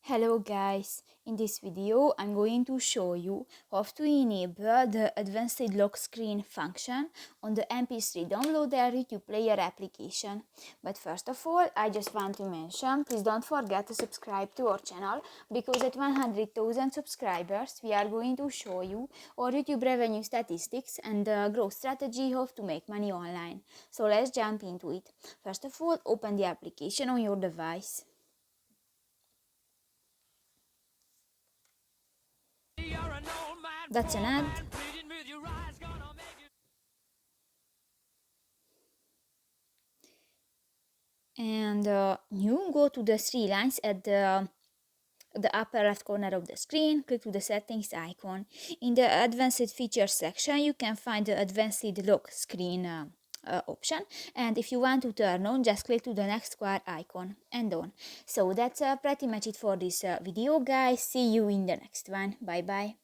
Hello guys, in this video I'm going to show you how to enable the advanced lock screen function on the MP3 downloader YouTube player application. But first of all, I just want to mention, please don't forget to subscribe to our channel, because at 100,000 subscribers we are going to show you our YouTube revenue statistics and the growth strategy how to make money online. So let's jump into it. First of all, open the application on your device. That's an ad. And you go to the three lines at the upper left corner of the screen, click to the settings icon. In the advanced features section you can find the advanced lock screen option, and if you want to turn on, just click to the next square icon and on. So that's pretty much it for this video guys. See you in the next one. Bye bye.